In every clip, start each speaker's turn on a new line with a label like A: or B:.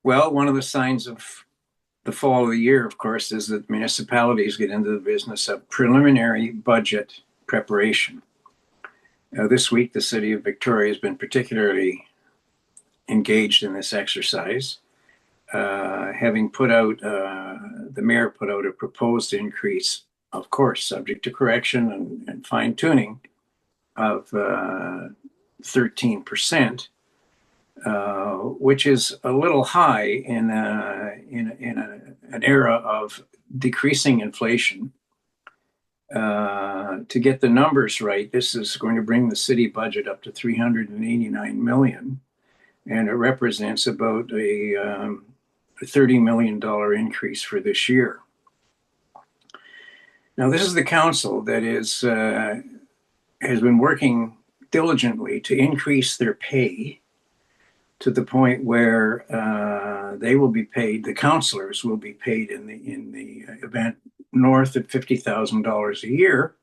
A: Well, one of the signs of the fall of the year, of course, is that municipalities get into the business of preliminary budget preparation. This week, the city of Victoria has been particularly engaged in this exercise, having the mayor put out a proposed increase, of course, subject to correction and fine tuning, of 13%, which is a little high in an era of decreasing inflation. To get the numbers right, this is going to bring the city budget up to 389 million, and it represents about a $30 million increase for this year. Now, this is the council that has been working diligently to increase their pay to the point where they will be paid, the councillors will be paid in the event north of $50,000 a year,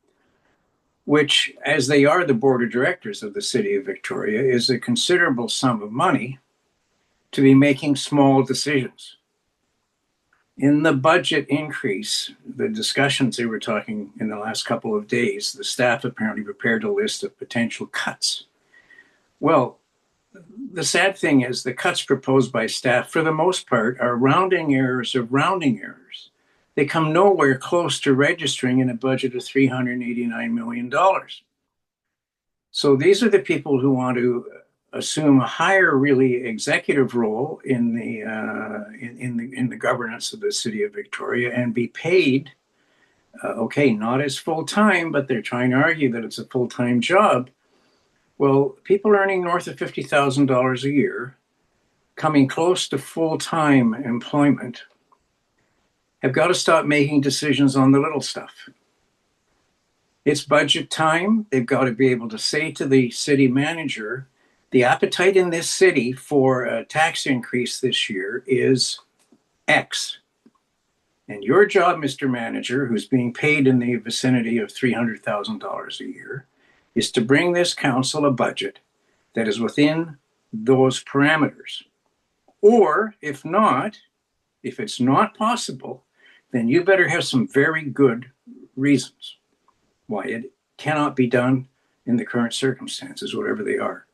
A: which, as they are the board of directors of the city of Victoria, is a considerable sum of money to be making small decisions. In the budget increase, the discussions they were talking in the last couple of days, the staff apparently prepared a list of potential cuts. Well, the sad thing is the cuts proposed by staff, for the most part, are rounding errors of rounding errors. They come nowhere close to registering in a budget of $389 million. So these are the people who want to assume a higher, really, executive role in the governance of the city of Victoria and be paid, okay, not as full time, but they're trying to argue that it's a full time job. Well, people earning north of $50,000 a year, coming close to full time employment, have got to stop making decisions on the little stuff. It's budget time. They've got to be able to say to the city manager, the appetite in this city for a tax increase this year is X. And your job, Mr. Manager, who's being paid in the vicinity of $300,000 a year, is to bring this council a budget that is within those parameters. Or if not, if it's not possible, then you better have some very good reasons why it cannot be done in the current circumstances, whatever they are.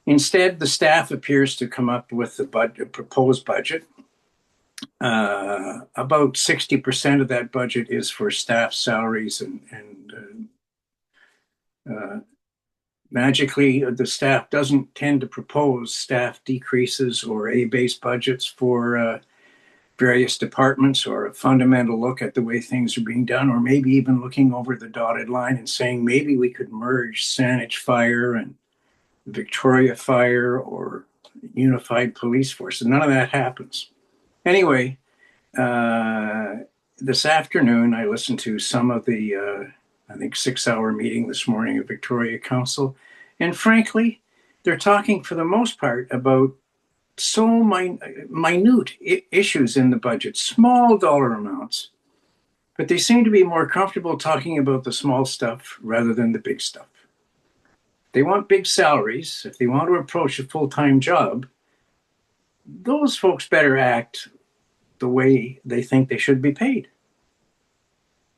A: Instead, the staff appears to come up with the proposed budget. About 60% of that budget is for staff salaries and magically, the staff doesn't tend to propose staff decreases or A-based budgets for various departments, or a fundamental look at the way things are being done, or maybe even looking over the dotted line and saying maybe we could merge Saanich Fire and Victoria Fire or Unified Police Force. And none of that happens. Anyway, this afternoon I listened to some of the I think 6-hour meeting this morning of Victoria Council. And frankly, they're talking for the most part about so minute issues in the budget, small dollar amounts, but they seem to be more comfortable talking about the small stuff rather than the big stuff. They want big salaries. If they want to approach a full-time job, those folks better act the way they think they should be paid.